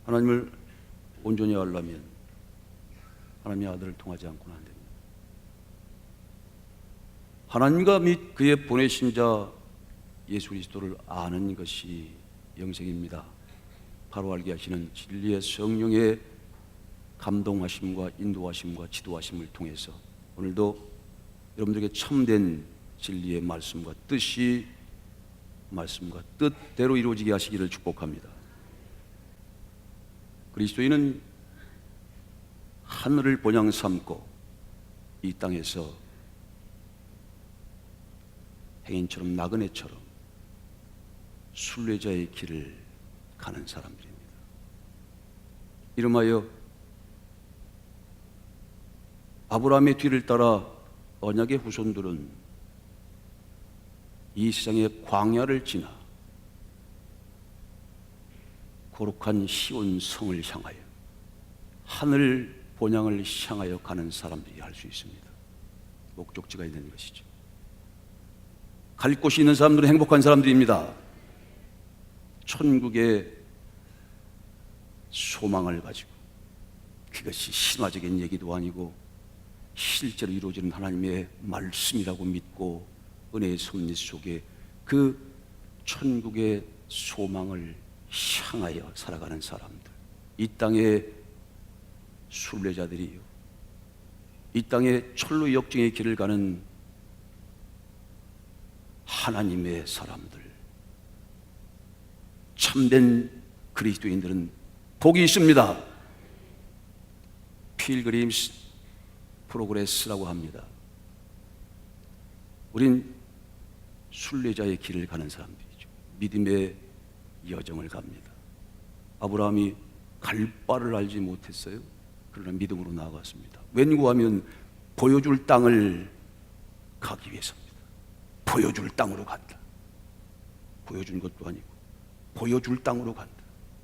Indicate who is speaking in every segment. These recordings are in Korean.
Speaker 1: 하나님을 온전히 알려면 하나님의 아들을 통하지 않고는 안 됩니다. 하나님과 및 그의 보내신 자 예수 그리스도를 아는 것이 영생입니다. 바로 알게 하시는 진리의 성령의 감동하심과 인도하심과 지도하심을 통해서 오늘도 여러분들에게 참된 진리의 말씀과 뜻이 말씀과 뜻대로 이루어지게 하시기를 축복합니다. 그리스도인은 하늘을 본향 삼고 이 땅에서 행인처럼 나그네처럼 순례자의 길을 가는 사람들입니다. 이름하여 아브라함의 뒤를 따라 언약의 후손들은 이 세상의 광야를 지나 거룩한 시온 성을 향하여 하늘 본향을 향하여 가는 사람들이 할 수 있습니다. 목적지가 있는 것이죠. 갈 곳이 있는 사람들은 행복한 사람들입니다. 천국의 소망을 가지고, 그것이 신화적인 얘기도 아니고 실제로 이루어지는 하나님의 말씀이라고 믿고 은혜의 섭리 속에 그 천국의 소망을 향하여 살아가는 사람들, 이 땅의 순례자들이요, 이 땅의 철로 역정의 길을 가는 하나님의 사람들, 참된 그리스도인들은 복이 있습니다. 필그림스 프로그레스라고 합니다. 우린 순례자의 길을 가는 사람들이죠. 믿음의 여정을 갑니다. 아브라함이 갈 바를 알지 못했어요. 그러나 믿음으로 나아갔습니다. 웬구하면 보여줄 땅을 가기 위해서입니다. 보여줄 땅으로 간다. 보여준 것도 아니고 보여줄 땅으로 간다.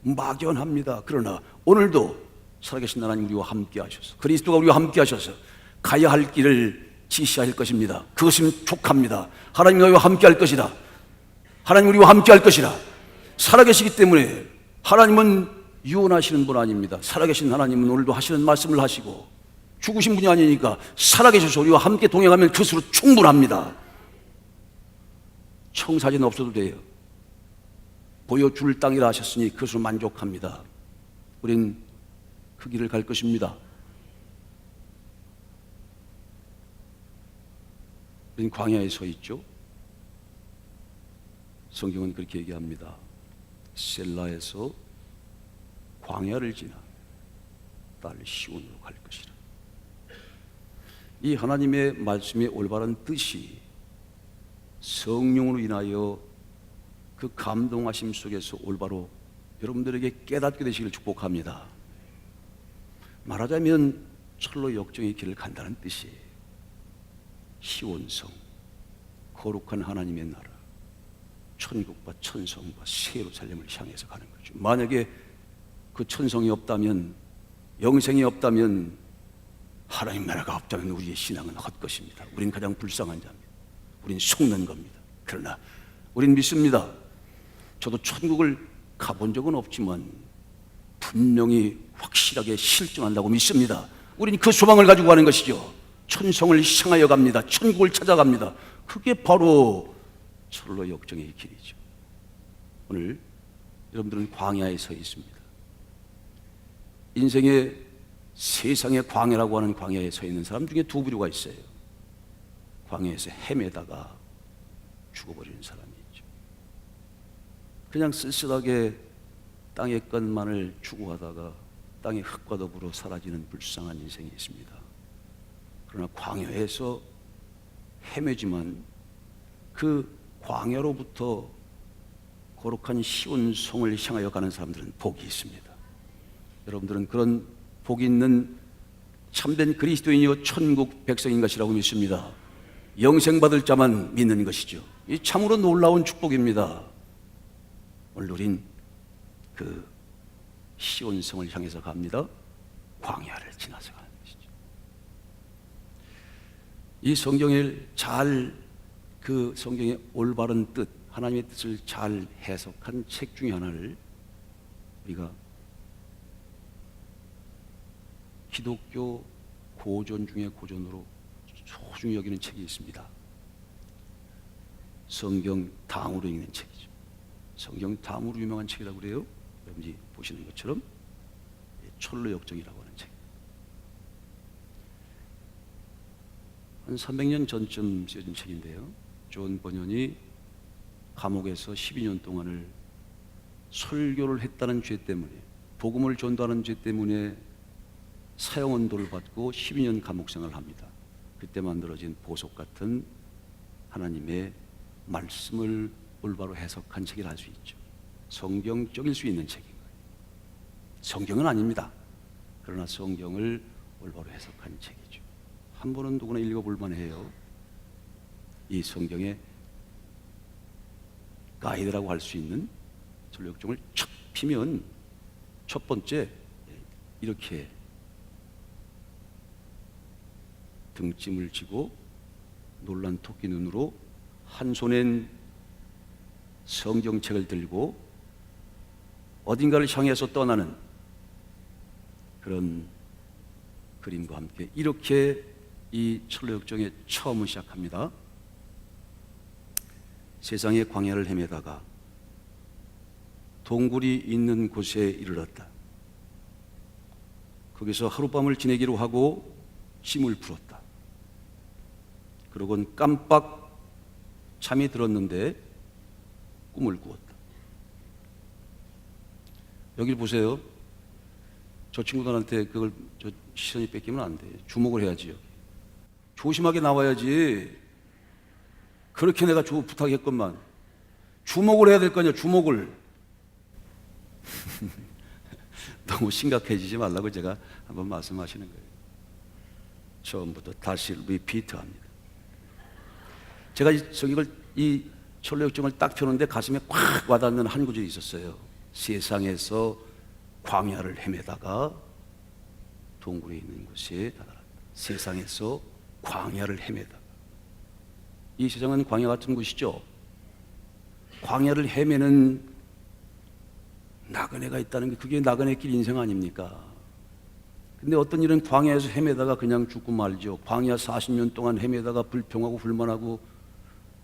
Speaker 1: 막연합니다. 그러나 오늘도 살아계신 하나님 우리와 함께 하셔서, 그리스도가 우리와 함께 하셔서 가야 할 길을 지시할 것입니다. 그것은 촉합니다. 하나님 우리와 함께 할 것이다. 하나님 우리와 함께 할 것이다. 살아계시기 때문에 하나님은 유언하시는 분 아닙니다. 살아계신 하나님은 오늘도 하시는 말씀을 하시고, 죽으신 분이 아니니까 살아계셔서 우리와 함께 동행하면 그것으로 충분합니다. 청사진 없어도 돼요. 보여줄 땅이라 하셨으니 그것으로 만족합니다. 우린 그 길을 갈 것입니다. 우린 광야에 서 있죠. 성경은 그렇게 얘기합니다. 셀라에서 광야를 지나 딸 시온으로 갈 것이라. 이 하나님의 말씀의 올바른 뜻이 성령으로 인하여 그 감동하심 속에서 올바로 여러분들에게 깨닫게 되시기를 축복합니다. 말하자면 철로 역정의 길을 간다는 뜻이 시온성, 거룩한 하나님의 나라, 천국과 천성과 새 예루살렘을 향해서 가는 거죠. 만약에 그 천성이 없다면, 영생이 없다면, 하나님 나라가 없다면 우리의 신앙은 헛것입니다. 우린 가장 불쌍한 자입니다. 우린 속는 겁니다. 그러나 우린 믿습니다. 저도 천국을 가본 적은 없지만 분명히 확실하게 실존한다고 믿습니다. 우린 그 소망을 가지고 가는 것이죠. 천성을 향하여 갑니다. 천국을 찾아갑니다. 그게 바로 철로 역정의 길이죠. 오늘 여러분들은 광야에 서 있습니다. 인생의 세상의 광야라고 하는 광야에 서 있는 사람 중에 두 부류가 있어요. 광야에서 헤매다가 죽어버리는 사람이 있죠. 그냥 쓸쓸하게 땅의 것만을 추구하다가 땅의 흙과 더불어 사라지는 불쌍한 인생이 있습니다. 그러나 광야에서 헤매지만 그 광야로부터 거룩한 시온 성을 향하여 가는 사람들은 복이 있습니다. 여러분들은 그런 복이 있는 참된 그리스도인이요 천국 백성인 것이라고 믿습니다. 영생 받을 자만 믿는 것이죠. 이 참으로 놀라운 축복입니다. 오늘 우린 그 시온성을 향해서 갑니다. 광야를 지나서 가는 것이죠. 이 성경을 잘, 그 성경의 올바른 뜻, 하나님의 뜻을 잘 해석한 책 중에 하나를 우리가 기독교 고전 중에 고전으로 소중히 여기는 책이 있습니다. 성경 당으로 읽는 책이죠. 성경 당으로 유명한 책이라고 그래요. 여러분이 보시는 것처럼 철로역정이라고 하는 책. 한 300년 전쯤 쓰여진 책인데요. 존 버년이 감옥에서 12년 동안을 설교를 했다는 죄 때문에, 복음을 전도하는 죄 때문에 사형언도를 받고 12년 감옥 생활을 합니다. 그때 만들어진 보석 같은 하나님의 말씀을 올바로 해석한 책이라 할 수 있죠. 성경적일 수 있는 책인 거예요. 성경은 아닙니다. 그러나 성경을 올바로 해석한 책이죠. 한 번은 누구나 읽어볼 만해요. 이 성경의 가이드라고 할 수 있는 전력종을 척 피면 첫 번째 이렇게 등짐을 지고 놀란 토끼 눈으로 한 손엔 성경책을 들고 어딘가를 향해서 떠나는 그런 그림과 함께 이렇게 이 철로역정의 처음을 시작합니다. 세상의 광야를 헤매다가 동굴이 있는 곳에 이르렀다. 거기서 하룻밤을 지내기로 하고 짐을 풀었다. 그러곤 깜빡 잠이 들었는데 꿈을 꾸었다. 여기 보세요. 저 친구들한테 그걸 시선이 뺏기면 안 돼. 주목을 해야지요. 조심하게 나와야지. 그렇게 내가 부탁했건만 주목을 해야 될 거 아니야. 주목을. 너무 심각해지지 말라고 제가 한번 말씀하시는 거예요. 처음부터 다시 리피트합니다. 제가 이 철로역정을 딱 펴는데 가슴에 꽉 와닿는 한 구절이 있었어요. 세상에서 광야를 헤매다가 동굴에 있는 곳에 다다랐다. 세상에서 광야를 헤매다가. 이 세상은 광야 같은 곳이죠. 광야를 헤매는 나그네가 있다는 게 그게 나그네길 인생 아닙니까? 근데 어떤 일은 광야에서 헤매다가 그냥 죽고 말죠. 광야 40년 동안 헤매다가 불평하고 불만하고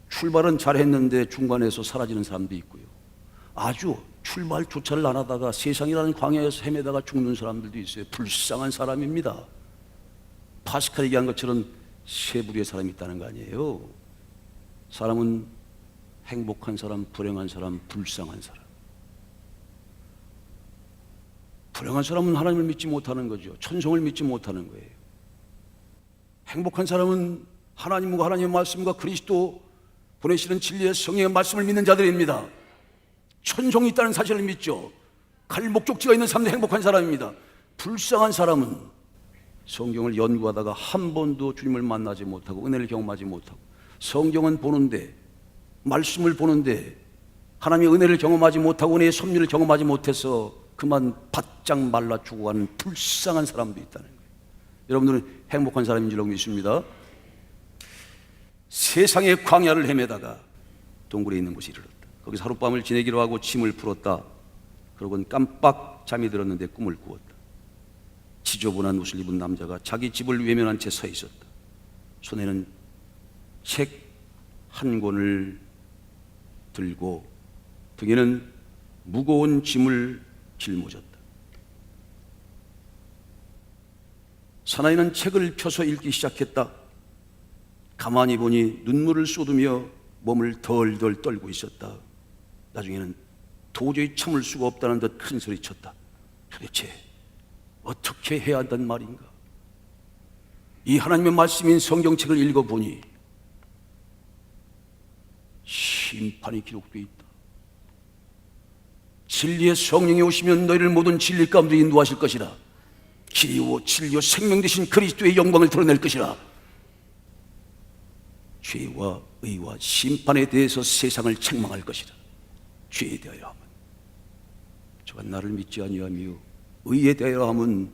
Speaker 1: 출발은 잘했는데 중간에서 사라지는 사람도 있고요. 아주 출발조차를 안 하다가 세상이라는 광야에서 헤매다가 죽는 사람들도 있어요. 불쌍한 사람입니다. 파스칼이 얘기한 것처럼 세 부류의 사람이 있다는 거 아니에요. 사람은 행복한 사람, 불행한 사람, 불쌍한 사람. 불행한 사람은 하나님을 믿지 못하는 거죠. 천성을 믿지 못하는 거예요. 행복한 사람은 하나님과 하나님의 말씀과 그리스도 보내시는 진리의 성령의 말씀을 믿는 자들입니다. 천성이 있다는 사실을 믿죠. 갈 목적지가 있는 사람도 행복한 사람입니다. 불쌍한 사람은 성경을 연구하다가 한 번도 주님을 만나지 못하고 은혜를 경험하지 못하고 성경은 보는데 말씀을 보는데 하나님의 은혜를 경험하지 못하고 은혜의 섭리를 경험하지 못해서 그만 바짝 말라 죽어가는 불쌍한 사람도 있다는 거예요. 여러분들은 행복한 사람인 줄 믿습니다. 세상의 광야를 헤매다가 동굴에 있는 곳에 이르렀다. 거기서 하룻밤을 지내기로 하고 짐을 풀었다. 그러고는 깜빡 잠이 들었는데 꿈을 꾸었다. 지저분한 옷을 입은 남자가 자기 집을 외면한 채 서 있었다. 손에는 책 한 권을 들고 등에는 무거운 짐을 짊어졌다. 사나이는 책을 펴서 읽기 시작했다. 가만히 보니 눈물을 쏟으며 몸을 덜덜 떨고 있었다. 나중에는 도저히 참을 수가 없다는 듯 큰 소리쳤다. 도대체 어떻게 해야 한단 말인가? 이 하나님의 말씀인 성경책을 읽어보니 심판이 기록되어 있다. 진리의 성령이 오시면 너희를 모든 진리 가운데 인도하실 것이라. 길이요 진리요 생명 되신 그리스도의 영광을 드러낼 것이라. 죄와 의와 심판에 대해서 세상을 책망할 것이라. 죄에 대하여 하면 저가 나를 믿지 아니하며 의에 대하여 하면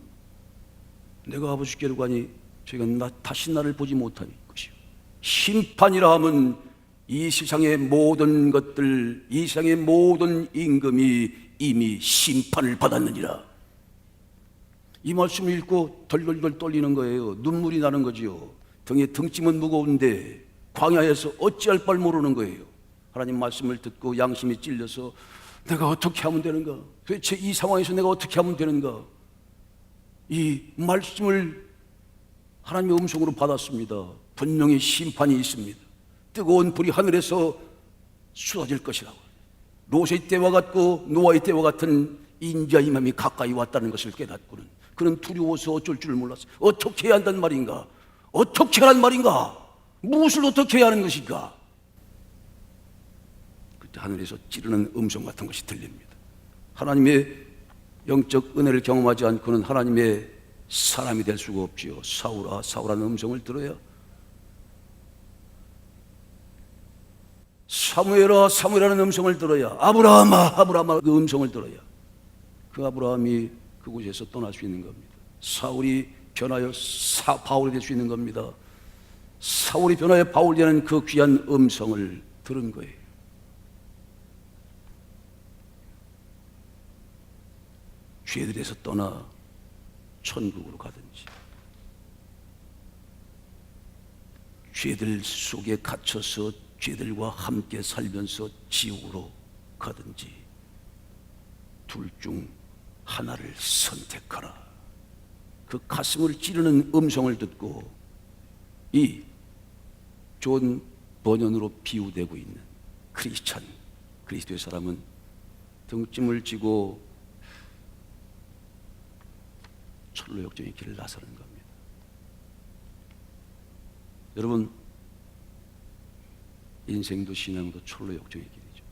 Speaker 1: 내가 아버지께로 가니 저희가 다시 나를 보지 못할 것이요. 심판이라 하면 이 세상의 모든 것들, 이 세상의 모든 임금이 이미 심판을 받았느니라. 이 말씀을 읽고 덜덜덜 떨리는 거예요. 눈물이 나는 거지요. 등에 등짐은 무거운데 광야에서 어찌할 바를 모르는 거예요. 하나님 말씀을 듣고 양심이 찔려서 내가 어떻게 하면 되는가? 도대체 이 상황에서 내가 어떻게 하면 되는가? 이 말씀을 하나님의 음성으로 받았습니다. 분명히 심판이 있습니다. 뜨거운 불이 하늘에서 쏟아질 것이라고. 롯의 때와 같고 노아의 때와 같은 인자의 임함이 가까이 왔다는 것을 깨닫고는 그는 두려워서 어쩔 줄을 몰랐어요. 어떻게 해야 한단 말인가? 어떻게 하란 말인가? 무엇을 어떻게 해야 하는 것인가? 그때 하늘에서 찌르는 음성 같은 것이 들립니다. 하나님의 영적 은혜를 경험하지 않고는 하나님의 사람이 될 수가 없지요. 사울아 사울하는 음성을 들어야, 사무엘아 사무엘하는 음성을 들어야, 아브라함아 아브라함아 그 음성을 들어야 그 아브라함이 그곳에서 떠날 수 있는 겁니다. 사울이 변하여 바울이 될 수 있는 겁니다. 사울이 변하여 바울이 되는 그 귀한 음성을 들은 거예요. 죄들에서 떠나 천국으로 가든지, 죄들 속에 갇혀서 죄들과 함께 살면서 지옥으로 가든지, 둘 중 하나를 선택하라. 그 가슴을 찌르는 음성을 듣고 이 존 버년으로 비유되고 있는 크리스찬, 그리스도의 사람은 등짐을 지고 철로 역정의 길을 나서는 겁니다. 여러분, 인생도 신앙도 철로 역정의 길이죠.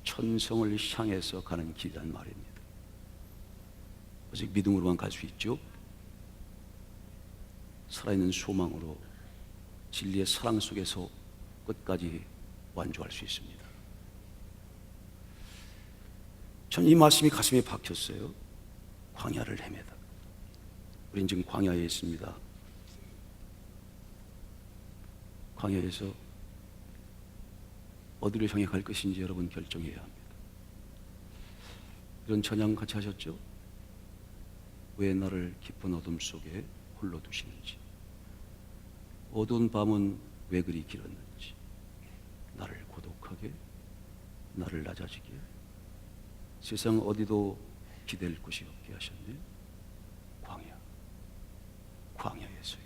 Speaker 1: 천성을 향해서 가는 길이란 말입니다. 오직 믿음으로만 갈 수 있죠. 살아있는 소망으로 진리의 사랑 속에서 끝까지 완주할 수 있습니다. 전 이 말씀이 가슴에 박혔어요. 광야를 헤매다. 우린 지금 광야에 있습니다. 광야에서 어디로 향해 갈 것인지 여러분 결정해야 합니다. 이런 찬양 같이 하셨죠? 왜 나를 깊은 어둠 속에 홀로 두시는지, 어두운 밤은 왜 그리 길었는지, 나를 고독하게, 나를 낮아지게, 세상 어디도 기댈 곳이 없게 하셨네. 광야에서요.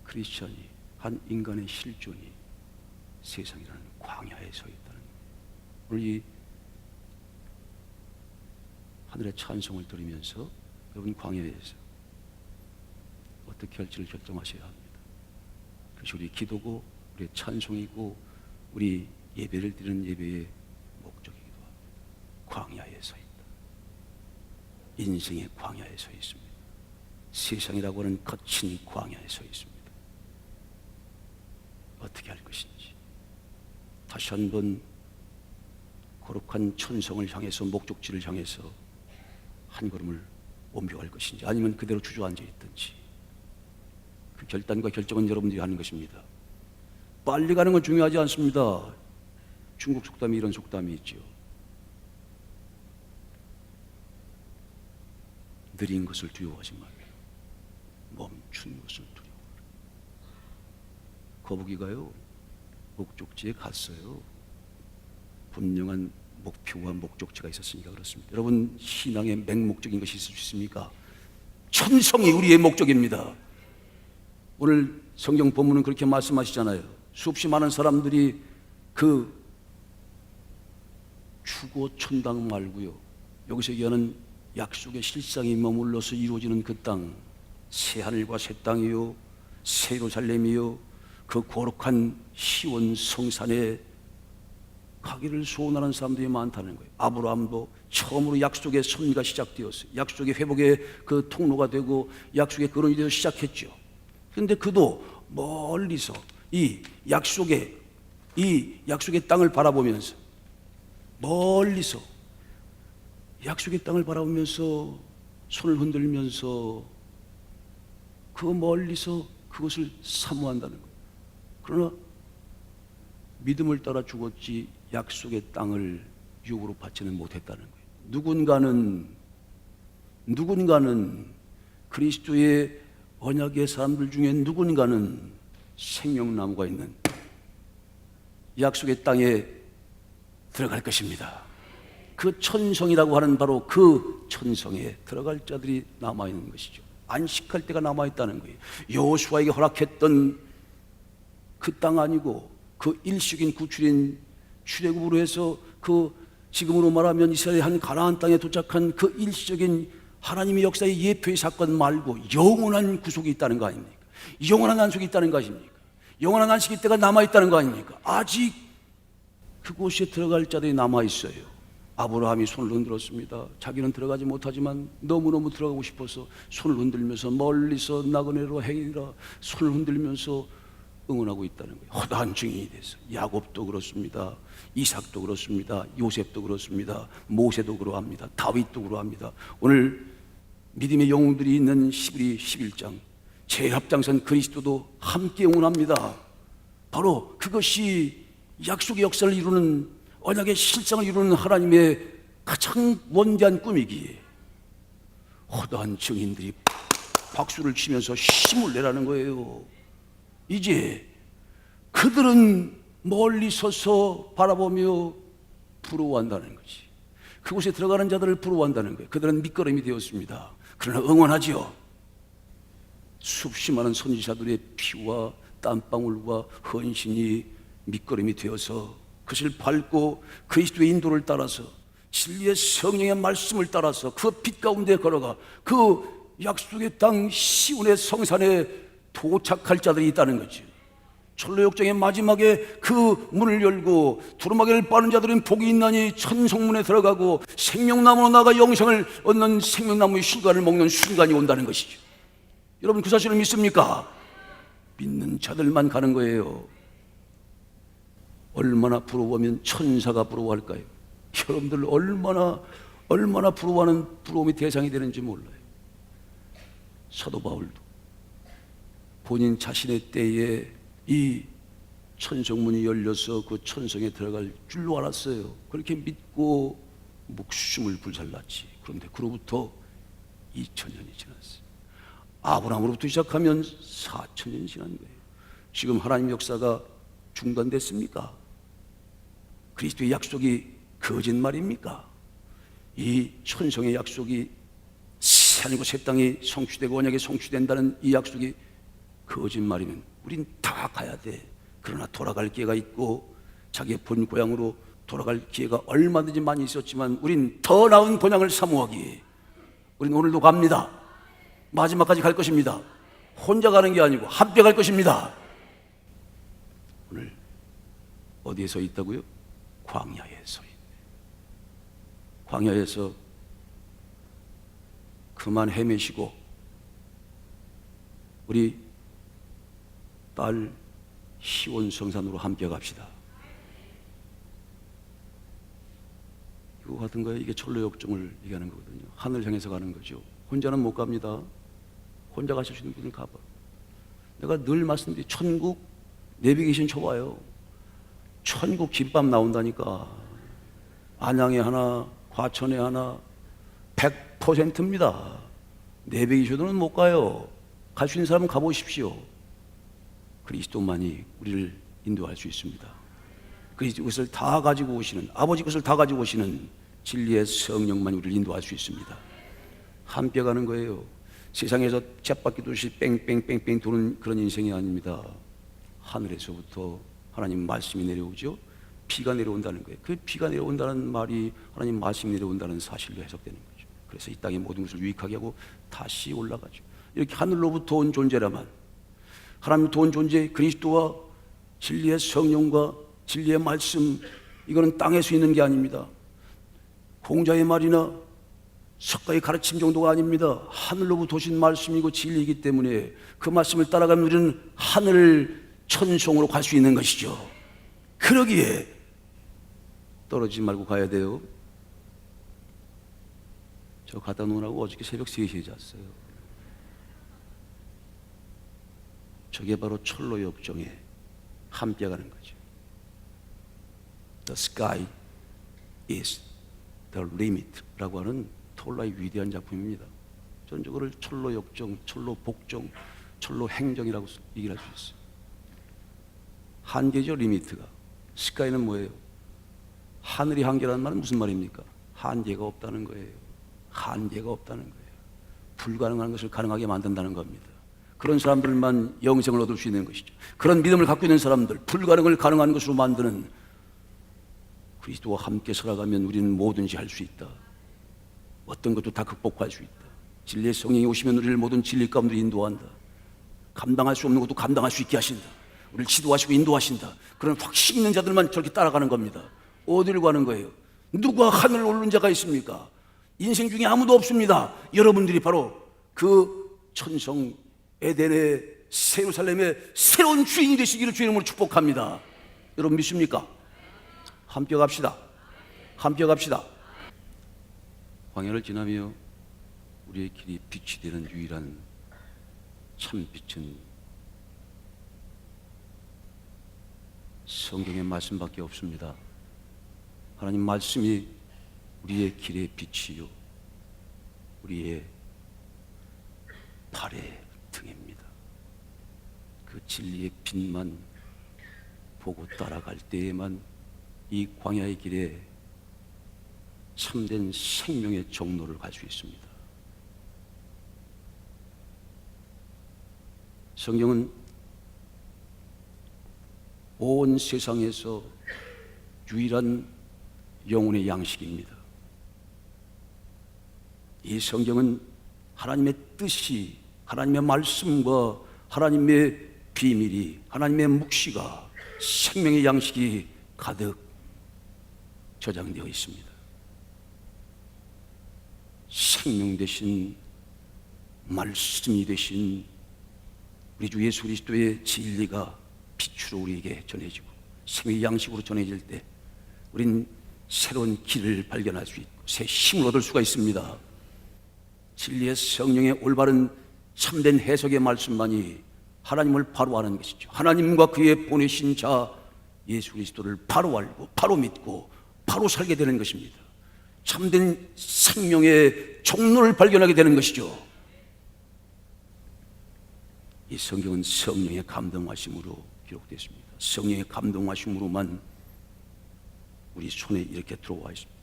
Speaker 1: 크리스천이, 한 인간의 실존이 세상이라는 광야에 서 있다는 거예요. 오늘 이 하늘의 찬송을 들으면서 여러분 광야에서 어떻게 할지를 결정하셔야 합니다. 그것이 우리 기도고 우리의 찬송이고 우리 예배를 드리는 예배의 목적이기도 합니다. 광야에 서 있다. 인생의 광야에 서 있습니다. 세상이라고 하는 거친 광야에 서 있습니다. 어떻게 할 것인지, 다시 한번 거룩한 천성을 향해서, 목적지를 향해서 한 걸음을 옮겨갈 것인지, 아니면 그대로 주저앉아 있든지, 그 결단과 결정은 여러분들이 하는 것입니다. 빨리 가는 건 중요하지 않습니다. 중국 속담이 이런 속담이 있죠. 느린 것을 두려워하지 말라. 멈춘 것을 두려워하라. 거북이가요, 목적지에 갔어요. 분명한 목표와 목적지가 있었으니까 그렇습니다. 여러분, 신앙의 맹목적인 것이 있을 수 있습니까? 천성이 우리의 목적입니다. 오늘 성경 본문은 그렇게 말씀하시잖아요. 수없이 많은 사람들이 그 추고 천당 말고요, 여기서 얘기하는 약속의 실상이 머물러서 이루어지는 그 땅, 새하늘과 새 땅이요, 새 예루살렘이요, 그 거룩한 시온 성산에 가기를 소원하는 사람들이 많다는 거예요. 아브라함도 처음으로 약속의 섭리가 시작되었어요. 약속의 회복의 그 통로가 되고 약속의 근원이 되어 시작했죠. 그런데 그도 멀리서 이 약속의 땅을 바라보면서, 멀리서 약속의 땅을 바라보면서 손을 흔들면서 그 멀리서 그것을 사모한다는 거예요. 그러나 믿음을 따라 죽었지 약속의 땅을 유혹으로 받지는 못했다는 거예요. 누군가는 그리스도의 언약의 사람들 중에 누군가는 생명나무가 있는 약속의 땅에 들어갈 것입니다. 그 천성이라고 하는 바로 그 천성에 들어갈 자들이 남아있는 것이죠. 안식할 때가 남아있다는 거예요. 여호수아에게 허락했던 그 땅 아니고 그 일식인 구출인 출애굽으로 해서 그 지금으로 말하면 이스라엘의 한 가나안 땅에 도착한 그 일시적인 하나님의 역사의 예표의 사건 말고 영원한 구속이 있다는 거 아닙니까? 영원한 안식이 있다는 거 아닙니까? 영원한 안식의 때가 남아있다는 거 아닙니까? 아직 그곳에 들어갈 자들이 남아있어요. 아브라함이 손을 흔들었습니다. 자기는 들어가지 못하지만 너무너무 들어가고 싶어서 손을 흔들면서 멀리서 나그네로 행이라 손을 흔들면서 응원하고 있다는 거예요. 허다한 증인이 돼서. 야곱도 그렇습니다. 이삭도 그렇습니다. 요셉도 그렇습니다. 모세도 그러합니다. 다윗도 그러합니다. 오늘 믿음의 영웅들이 있는 히브리 11장 제합장선 그리스도도 함께 응원합니다. 바로 그것이 약속의 역사를 이루는 언약의 실상을 이루는 하나님의 가장 원대한 꿈이기에 허다한 증인들이 박수를 치면서 힘을 내라는 거예요. 이제 그들은 멀리 서서 바라보며 부러워한다는 거지. 그곳에 들어가는 자들을 부러워한다는 거예요. 그들은 밑거름이 되었습니다. 그러나 응원하지요. 수없이 많은 선지자들의 피와 땀방울과 헌신이 밑거름이 되어서 그것을 밟고 그리스도의 인도를 따라서 진리의 성령의 말씀을 따라서 그 빛 가운데 걸어가 그 약속의 땅 시온의 성산에 도착할 자들이 있다는 거죠. 철로역정의 마지막에 그 문을 열고 두루마기를 빠는 자들은 복이 있나니 천성문에 들어가고 생명나무로 나가 영생을 얻는 생명나무의 실과를 먹는 순간이 온다는 것이죠. 여러분 그 사실을 믿습니까? 믿는 자들만 가는 거예요. 얼마나 부러워하면 천사가 부러워할까요? 여러분들 얼마나 부러워하는 부러움의 대상이 되는지 몰라요. 사도 바울도 본인 자신의 때에 이 천성문이 열려서 그 천성에 들어갈 줄로 알았어요. 그렇게 믿고 목숨을 불살랐지. 그런데 그로부터 2000년이 지났어요. 아브라함으로부터 시작하면 4000년이 지난 거예요. 지금 하나님 역사가 중단됐습니까? 그리스도의 약속이 거짓말입니까? 이 천성의 약속이 새하늘과 새 땅이 성취되고 언약이 성취된다는 이 약속이 거짓말이면 우린 다 가야 돼. 그러나 돌아갈 기회가 있고 자기의 본 고향으로 돌아갈 기회가 얼마든지 많이 있었지만 우린 더 나은 본향을 사모하기에 우린 오늘도 갑니다. 마지막까지 갈 것입니다. 혼자 가는 게 아니고 함께 갈 것입니다. 오늘 어디에 서 있다고요? 광야에 서 있네. 광야에서 그만 헤매시고 우리 딸 시온 성산으로 함께 갑시다. 이거 같은 거예요. 이게 철로 역정을 얘기하는 거거든요. 하늘 향해서 가는 거죠. 혼자는 못 갑니다. 혼자 가실 수 있는 분은 가봐. 내가 늘 말씀드린 천국 내비게이션 쳐봐요. 천국 김밥 나온다니까. 안양에 하나, 과천에 하나, 100%입니다. 내비게이션으로는 못 가요. 갈 수 있는 사람은 가보십시오. 그리스도만이 우리를 인도할 수 있습니다. 그리스도 것을 다 가지고 오시는, 아버지 것을 다 가지고 오시는 진리의 성령만이 우리를 인도할 수 있습니다. 함께 가는 거예요. 세상에서 쳇바퀴 돌듯이 뺑뺑뺑뺑 도는 그런 인생이 아닙니다. 하늘에서부터 하나님 말씀이 내려오죠. 비가 내려온다는 거예요. 그 비가 내려온다는 말이 하나님 말씀이 내려온다는 사실로 해석되는 거죠. 그래서 이 땅의 모든 것을 유익하게 하고 다시 올라가죠. 이렇게 하늘로부터 온 존재라만 하나님부터 온 존재 그리스도와 진리의 성령과 진리의 말씀, 이거는 땅에서 있는 게 아닙니다. 공자의 말이나 석가의 가르침 정도가 아닙니다. 하늘로부터 오신 말씀이고 진리이기 때문에 그 말씀을 따라가면 우리는 하늘 천성으로 갈 수 있는 것이죠. 그러기에 떨어지지 말고 가야 돼요. 저 가다 놓으라고 어저께 새벽 3시에 잤어요. 저게 바로 철로 역정에 함께 가는 거죠. The sky is the limit라고 하는 톨라의 위대한 작품입니다. 저는 저거를 철로 역정, 철로 복정, 철로 행정이라고 얘기를 할 수 있어요. 한계죠, 리미트가. 스카이는 뭐예요? 하늘이 한계라는 말은 무슨 말입니까? 한계가 없다는 거예요. 한계가 없다는 거예요. 불가능한 것을 가능하게 만든다는 겁니다. 그런 사람들만 영생을 얻을 수 있는 것이죠. 그런 믿음을 갖고 있는 사람들, 불가능을 가능한 것으로 만드는 그리스도와 함께 살아가면 우리는 뭐든지 할 수 있다. 어떤 것도 다 극복할 수 있다. 진리의 성령이 오시면 우리를 모든 진리 가운데 인도한다. 감당할 수 없는 것도 감당할 수 있게 하신다. 우리를 지도하시고 인도하신다. 그런 확신 있는 자들만 저렇게 따라가는 겁니다. 어디를 가는 거예요? 누가 하늘을 오른 자가 있습니까? 인생 중에 아무도 없습니다. 여러분들이 바로 그 천성 에덴의 예루살렘의 새로운 주인이 되시기를 주의 이름으로 축복합니다. 여러분 믿습니까? 함께 갑시다. 함께 갑시다. 광야를 지나며 우리의 길이 빛이 되는 유일한 참빛은 성경의 말씀밖에 없습니다. 하나님 말씀이 우리의 길의 빛이요 우리의 발의 등입니다. 그 진리의 빛만 보고 따라갈 때에만 이 광야의 길에 참된 생명의 종로를 갈 수 있습니다. 성경은 온 세상에서 유일한 영혼의 양식입니다. 이 성경은 하나님의 뜻이, 하나님의 말씀과 하나님의 비밀이, 하나님의 묵시가, 생명의 양식이 가득 저장되어 있습니다. 생명 되신 말씀이 되신 우리 주 예수 그리스도의 진리가 빛으로 우리에게 전해지고 생명의 양식으로 전해질 때 우린 새로운 길을 발견할 수 있고 새 힘을 얻을 수가 있습니다. 진리의 성령의 올바른 참된 해석의 말씀만이 하나님을 바로 아는 것이죠. 하나님과 그의 보내신 자 예수 그리스도를 바로 알고 바로 믿고 바로 살게 되는 것입니다. 참된 생명의 종로를 발견하게 되는 것이죠. 이 성경은 성령의 감동하심으로 기록되었습니다. 성령의 감동하심으로만 우리 손에 이렇게 들어와 있습니다.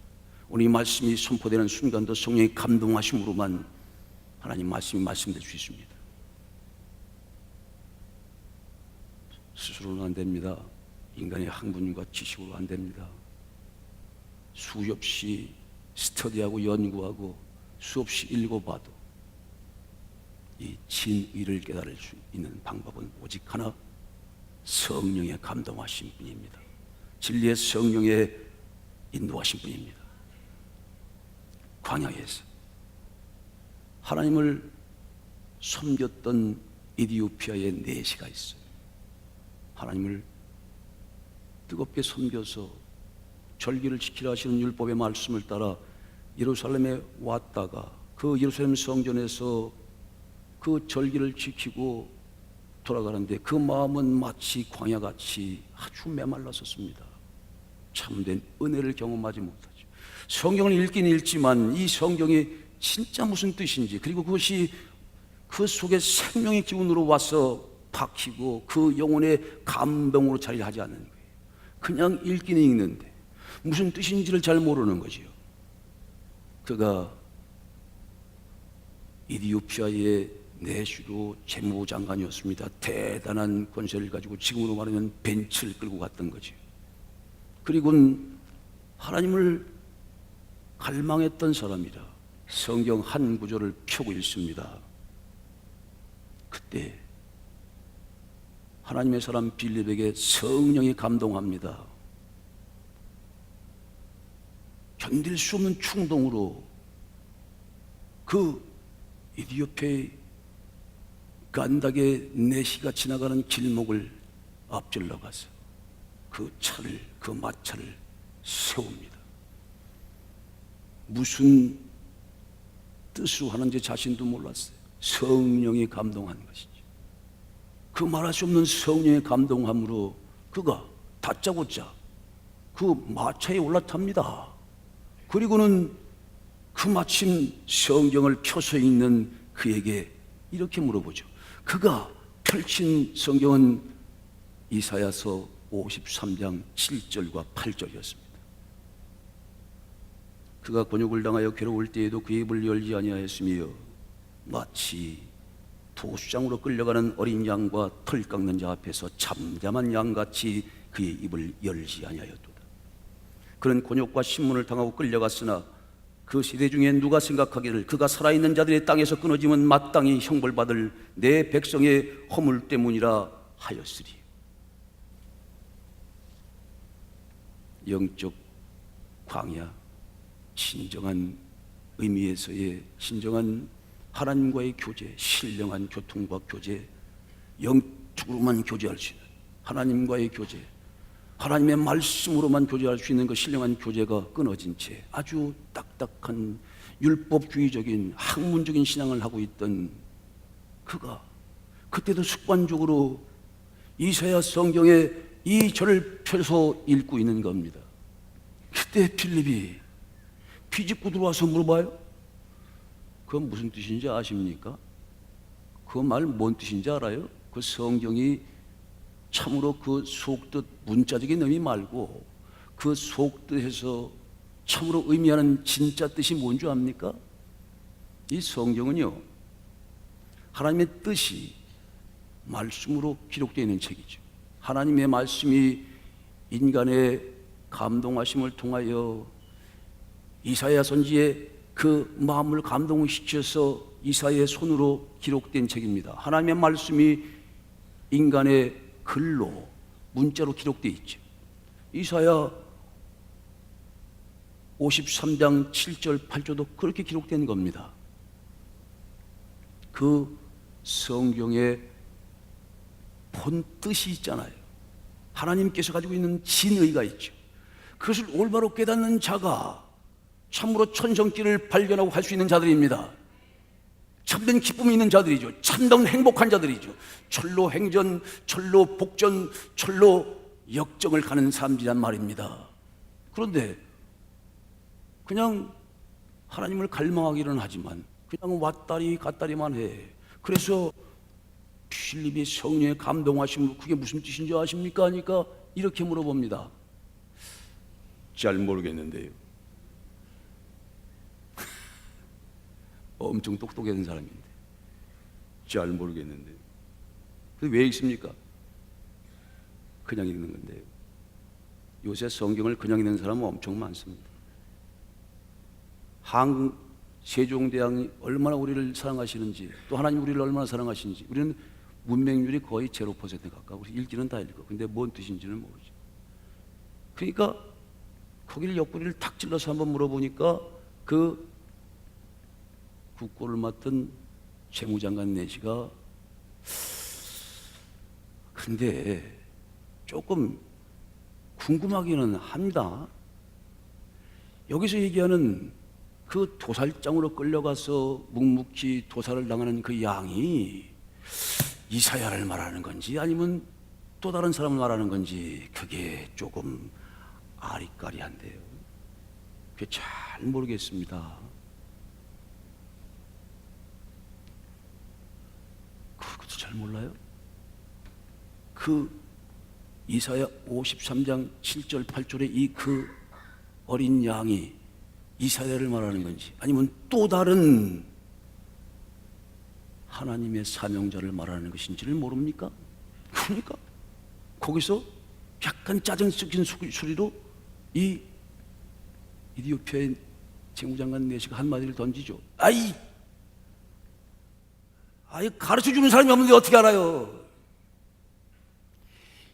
Speaker 1: 오늘 이 말씀이 선포되는 순간도 성령의 감동하심으로만 하나님 말씀이 말씀될 수 있습니다. 스스로는 안 됩니다. 인간의 학문과 지식으로 안 됩니다. 수없이 스터디하고 연구하고 수없이 읽어봐도 이 진의를 깨달을 수 있는 방법은 오직 하나, 성령의 감동하신 분입니다. 진리의 성령의 인도하신 분입니다. 광야에서 하나님을 섬겼던 이디오피아의 내시가 있어요. 하나님을 뜨겁게 섬겨서 절기를 지키라 하시는 율법의 말씀을 따라 예루살렘에 왔다가 그 예루살렘 성전에서 그 절기를 지키고 돌아가는데 그 마음은 마치 광야같이 아주 메말랐었습니다. 참된 은혜를 경험하지 못하죠. 성경을 읽긴 읽지만 이 성경이 진짜 무슨 뜻인지, 그리고 그것이 그 속에 생명의 기운으로 와서 박히고 그 영혼의 감동으로 자리를 하지 않는 거예요. 그냥 읽긴 읽는데 무슨 뜻인지를 잘 모르는 거지요. 그가 이디오피아의 내슈로 재무장관이었습니다. 대단한 권세를 가지고 지금으로 말하면 벤츠를 끌고 갔던 거죠. 그리고는 하나님을 갈망했던 사람이라 성경 한 구절을 펴고 읽습니다. 그때 하나님의 사람 빌립에게 성령이 감동합니다. 견딜 수 없는 충동으로 그 이디오피아의 간닥의 내시가 지나가는 길목을 앞질러 가서 그 차를, 그 마차를 세웁니다. 무슨 뜻으로 하는지 자신도 몰랐어요. 성령이 감동한 것이죠. 그 말할 수 없는 성령의 감동함으로 그가 다짜고짜 그 마차에 올라탑니다. 그리고는 그 마침 성경을 펴서 읽는 그에게 이렇게 물어보죠. 그가 펼친 성경은 이사야서 53장 7절과 8절이었습니다. 그가 곤욕을 당하여 괴로울 때에도 그의 입을 열지 아니하였으며 마치 도수장으로 끌려가는 어린 양과 털 깎는 자 앞에서 잠잠한 양같이 그의 입을 열지 아니하였도다. 그는 곤욕과 신문을 당하고 끌려갔으나 그 세대 중에 누가 생각하기를 그가 살아있는 자들의 땅에서 끊어지면 마땅히 형벌받을 내 백성의 허물 때문이라 하였으리. 영적 광야, 진정한 의미에서의 진정한 하나님과의 교제, 신령한 교통과 교제, 영적으로만 교제할 수 있는 하나님과의 교제, 하나님의 말씀으로만 교제할 수 있는 그 신령한 교제가 끊어진 채 아주 딱딱한 율법주의적인 학문적인 신앙을 하고 있던 그가 그때도 습관적으로 이사야 성경에 이 절을 펴서 읽고 있는 겁니다. 그때 필립이 비집고 들어와서 물어봐요. 그건 무슨 뜻인지 아십니까? 그 말 뭔 뜻인지 알아요? 그 성경이 참으로 그 속뜻 문자적인 의미 말고 그 속뜻에서 참으로 의미하는 진짜 뜻이 뭔지 압니까? 이 성경은요, 하나님의 뜻이 말씀으로 기록되어 있는 책이죠. 하나님의 말씀이 인간의 감동하심을 통하여 이사야 선지의 그 마음을 감동시켜서 이사야의 손으로 기록된 책입니다. 하나님의 말씀이 인간의 글로 문자로 기록되어 있죠. 이사야 53장 7절 8절도 그렇게 기록된 겁니다. 그 성경의 본 뜻이 있잖아요. 하나님께서 가지고 있는 진의가 있죠. 그것을 올바로 깨닫는 자가 참으로 천성길을 발견하고 갈 수 있는 자들입니다. 참된 기쁨이 있는 자들이죠. 참된 행복한 자들이죠. 철로 행전, 철로 복전, 철로 역정을 가는 사람들이란 말입니다. 그런데 그냥 하나님을 갈망하기는 하지만 그냥 왔다리 갔다리만 해. 그래서 필립이 성령의 감동하심으로 그게 무슨 뜻인지 아십니까? 하니까 이렇게 물어봅니다. 잘 모르겠는데요. 엄청 똑똑한 사람인데 잘 모르겠는데요. 그게 왜 있습니까? 그냥 읽는 건데요. 요새 성경을 그냥 읽는 사람은 엄청 많습니다. 세종대왕이 얼마나 우리를 사랑하시는지, 또 하나님 우리를 얼마나 사랑하시는지, 우리는 문맹률이 거의 0%에 가까워. 읽기는 다 읽어. 근데 뭔 뜻인지는 모르죠. 그러니까 거기를 옆구리를 탁 찔러서 한번 물어보니까 그 국고를 맡은 재무장관 내시가 근데 조금 궁금하기는 합니다. 여기서 얘기하는 그 도살장으로 끌려가서 묵묵히 도살을 당하는 그 양이 이사야를 말하는 건지 아니면 또 다른 사람을 말하는 건지 그게 조금 아리까리한데요. 그게 잘 모르겠습니다. 그것도 잘 몰라요. 그 이사야 53장 7절 8절에 이 그 어린 양이 이사야를 말하는 건지 아니면 또 다른 하나님의 사명자를 말하는 것인지를 모릅니까? 그러니까 거기서 약간 짜증 섞인 소리로 이 이디오피아의 재무장관 내시가 한마디를 던지죠. 아이 가르쳐주는 사람이 없는데 어떻게 알아요?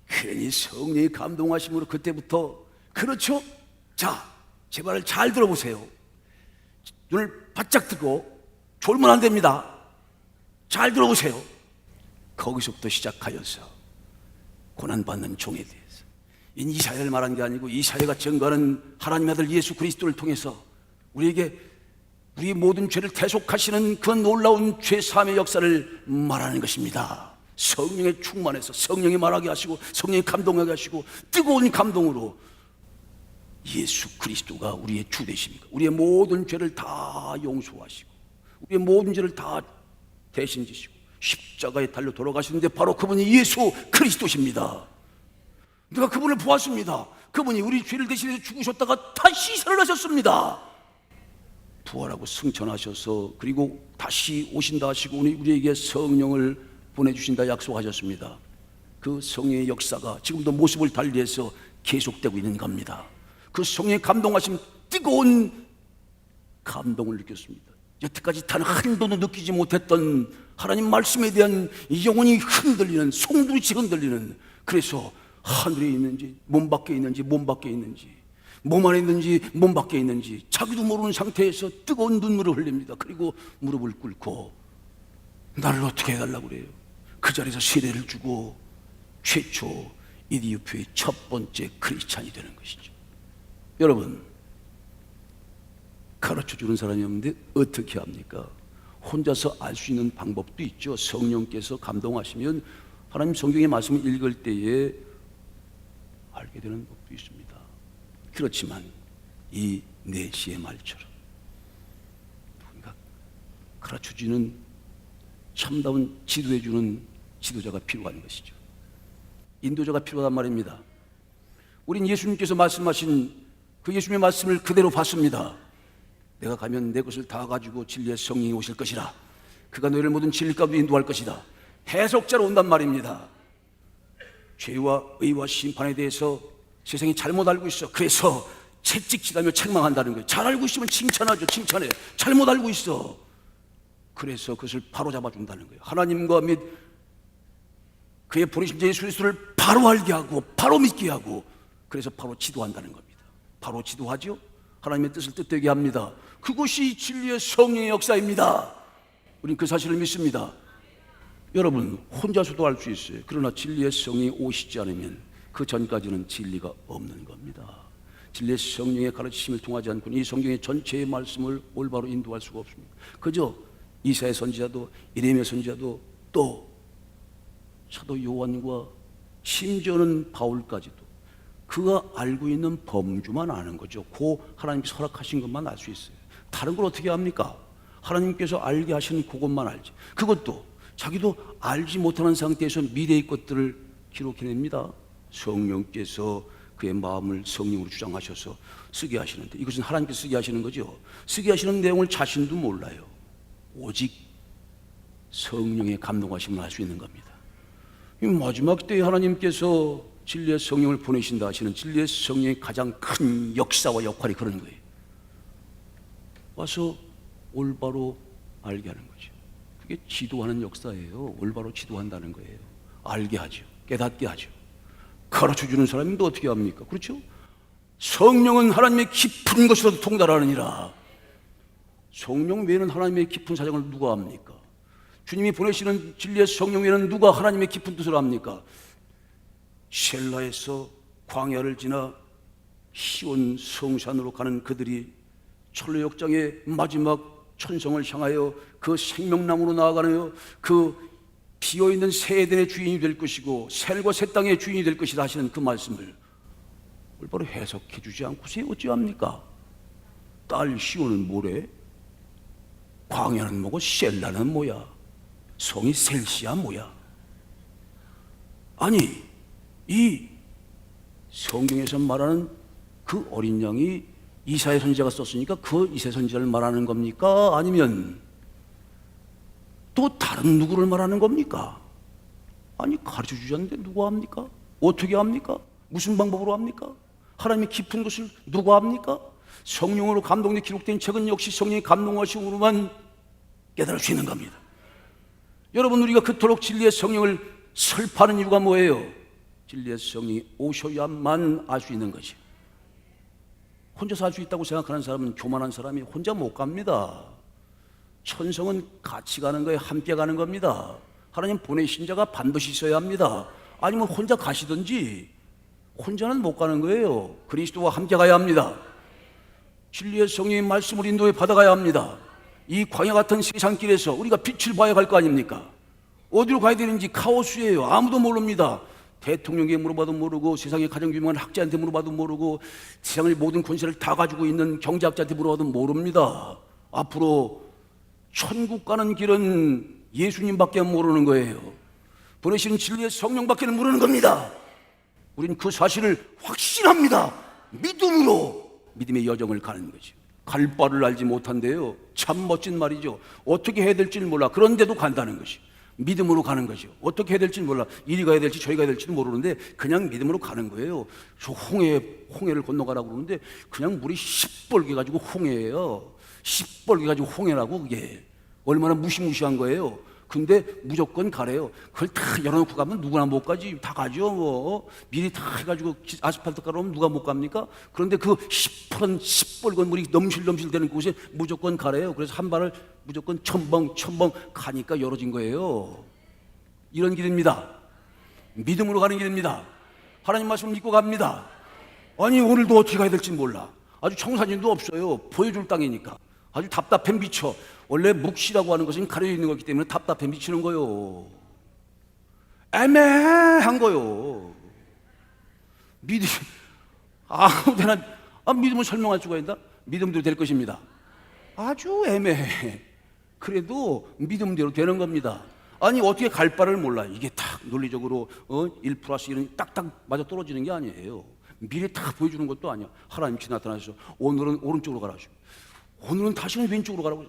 Speaker 1: 괜히 성령의 감동하심으로 그때부터 그렇죠? 자, 제 말을 잘 들어보세요. 눈을 바짝 뜨고 졸면 안 됩니다. 잘 들어보세요. 거기서부터 시작하여서 고난받는 종에 대해서 이사야를 말한 게 아니고 이사야가 증거하는 하나님의 아들 예수 그리스도를 통해서 우리에게 우리 모든 죄를 대속하시는 그 놀라운 죄사함의 역사를 말하는 것입니다. 성령의 충만해서 성령이 말하게 하시고 성령이 감동하게 하시고 뜨거운 감동으로 예수 그리스도가 우리의 주 되십니까? 우리의 모든 죄를 다 용서하시고 우리의 모든 죄를 다 대신 지시고 십자가에 달려 돌아가시는데 바로 그분이 예수 그리스도십니다. 내가 그분을 보았습니다. 그분이 우리 죄를 대신해서 죽으셨다가 다시 살아나셨습니다. 부활하고 승천하셔서 그리고 다시 오신다 하시고 우리에게 성령을 보내주신다 약속하셨습니다. 그 성령의 역사가 지금도 모습을 달리해서 계속되고 있는 겁니다. 그 성령의 감동하심, 뜨거운 감동을 느꼈습니다. 여태까지 단 한 번도 느끼지 못했던 하나님 말씀에 대한 영혼이 흔들리는, 송두리째 흔들리는, 그래서 하늘에 있는지 몸 밖에 있는지 몸 밖에 있는지 몸 안에 있는지 몸 밖에 있는지 자기도 모르는 상태에서 뜨거운 눈물을 흘립니다. 그리고 무릎을 꿇고 나를 어떻게 해달라고 그래요. 그 자리에서 세례를 주고 최초 이디오피아의 첫 번째 크리스찬이 되는 것이죠. 여러분, 가르쳐주는 사람이 없는데 어떻게 합니까? 혼자서 알 수 있는 방법도 있죠. 성령께서 감동하시면 하나님 성경의 말씀을 읽을 때에 알게 되는 법도 있습니다. 그렇지만 이 내시의 말처럼 누군가 가르쳐주는 참다운 지도해주는 지도자가 필요한 것이죠. 인도자가 필요하단 말입니다. 우린 예수님께서 말씀하신 그 예수님의 말씀을 그대로 봤습니다. 내가 가면 내 것을 다 가지고 진리의 성령이 오실 것이라. 그가 너희를 모든 진리 가운데 인도할 것이다. 해석자로 온단 말입니다. 죄와 의와 심판에 대해서 세상이 잘못 알고 있어. 그래서 채찍질하며 책망한다는 거예요. 잘 알고 있으면 칭찬하죠. 칭찬해. 잘못 알고 있어. 그래서 그것을 바로잡아 준다는 거예요. 하나님과 및 그의 보내신 자 예수 그리스도를 바로 알게 하고 바로 믿게 하고, 그래서 바로 지도한다는 겁니다. 바로 지도하죠. 하나님의 뜻을 뜻되게 합니다. 그것이 진리의 성령의 역사입니다. 우린 그 사실을 믿습니다. 여러분, 혼자서도 알 수 있어요. 그러나 진리의 성령이 오시지 않으면 그 전까지는 진리가 없는 겁니다. 진리의 성령의 가르치심을 통하지 않고는 이 성경의 전체의 말씀을 올바로 인도할 수가 없습니다. 그저 이사야 선지자도 예레미야 선지자도 또 사도 요한과 심지어는 바울까지도 그가 알고 있는 범주만 아는 거죠. 그 하나님께서 허락하신 것만 알 수 있어요. 다른 걸 어떻게 합니까? 하나님께서 알게 하시는 그것만 알지. 그것도 자기도 알지 못하는 상태에서 미래의 것들을 기록해냅니다. 성령께서 그의 마음을 성령으로 주장하셔서 쓰게 하시는데, 이것은 하나님께서 쓰게 하시는 거죠. 쓰게 하시는 내용을 자신도 몰라요. 오직 성령의 감동하심을 알 수 있는 겁니다. 이 마지막 때에 하나님께서 진리의 성령을 보내신다 하시는 진리의 성령의 가장 큰 역사와 역할이 그런 거예요. 와서 올바로 알게 하는 거죠. 그게 지도하는 역사예요. 올바로 지도한다는 거예요. 알게 하죠. 깨닫게 하죠. 가르쳐주는 사람이 또 어떻게 합니까? 그렇죠? 성령은 하나님의 깊은 것으로도 통달하느니라. 성령 외에는 하나님의 깊은 사정을 누가 합니까? 주님이 보내시는 진리의 성령 외에는 누가 하나님의 깊은 뜻을 합니까? 셀라에서 광야를 지나 시온 성산으로 가는 그들이 철로역장의 마지막 천성을 향하여 그 생명나무로 나아가며 그 비어있는 새 에덴의 주인이 될 것이고 셀과 새 땅의 주인이 될 것이다 하시는 그 말씀을 올바로 해석해 주지 않고서 어찌합니까? 딸 시온은 뭐래? 광야는 뭐고 셀라는 뭐야? 성이 셀시야 뭐야? 아니, 이 성경에서 말하는 그 어린 양이 이사야 선지자가 썼으니까 그 이사야 선지자를 말하는 겁니까? 아니면 또 다른 누구를 말하는 겁니까? 아니, 가르쳐 주지 않는데 누가 합니까? 어떻게 합니까? 무슨 방법으로 합니까? 하나님의 깊은 것을 누가 합니까? 성령으로 감동돼 기록된 책은 역시 성령의 감동하심으로만 깨달을 수 있는 겁니다. 여러분, 우리가 그토록 진리의 성령을 설파하는 이유가 뭐예요? 진리의 성령이 오셔야만 알 수 있는 것이에요. 혼자서 할 수 있다고 생각하는 사람은 교만한 사람이 혼자 못 갑니다. 천성은 같이 가는 거예요. 함께 가는 겁니다. 하나님 보내신 자가 반드시 있어야 합니다. 아니면 혼자 가시든지, 혼자는 못 가는 거예요. 그리스도와 함께 가야 합니다. 진리의 성령의 말씀을 인도해 받아가야 합니다. 이 광야 같은 세상길에서 우리가 빛을 봐야 갈 거 아닙니까? 어디로 가야 되는지 카오스예요. 아무도 모릅니다. 대통령에게 물어봐도 모르고, 세상에 가장 유명한 학자한테 물어봐도 모르고, 세상의 모든 권세를 다 가지고 있는 경제학자한테 물어봐도 모릅니다. 앞으로 천국 가는 길은 예수님밖에 모르는 거예요. 보내시는 진리의 성령밖에 모르는 겁니다. 우린 그 사실을 확신합니다. 믿음으로 믿음의 여정을 가는 거죠. 갈 바를 알지 못한데요, 참 멋진 말이죠. 어떻게 해야 될지는 몰라. 그런데도 간다는 것이 믿음으로 가는 거죠. 어떻게 해야 될지는 몰라. 이리 가야 될지 저리 가야 될지는 모르는데 그냥 믿음으로 가는 거예요. 저 홍해를 건너가라고 그러는데 그냥 물이 시뻘게 가지고 홍해예요. 시뻘게 가지고 홍해라고. 그게 얼마나 무시무시한 거예요. 근데 무조건 가래요. 그걸 다 열어놓고 가면 누구나 못 가지. 다 가죠. 뭐 미리 다 해가지고 아스팔트 깔아놓으면 누가 못 갑니까? 그런데 그 시뻘건 물이 넘실넘실 되는 곳에 무조건 가래요. 그래서 한 발을 무조건 첨벙 가니까 열어진 거예요. 이런 길입니다. 믿음으로 가는 길입니다. 하나님 말씀을 믿고 갑니다. 아니, 오늘도 어떻게 가야 될지 몰라. 아주 청사진도 없어요. 보여줄 땅이니까 아주 답답해 미쳐. 원래 묵시라고 하는 것은 가려져 있는 거기 때문에 답답해 미치는 거요. 애매한 거요. 아무데나 믿음을 설명할 수가 있나? 믿음대로 될 것입니다. 아주 애매해. 그래도 믿음대로 되는 겁니다. 아니, 어떻게 갈 바를 몰라. 이게 딱 논리적으로 1 플러스 1은 딱딱 맞아 떨어지는 게 아니에요. 미리 딱 보여주는 것도 아니야. 하나님이 나타나셔서 오늘은 오른쪽으로 가라. 오늘은 다시는 왼쪽으로 가라고.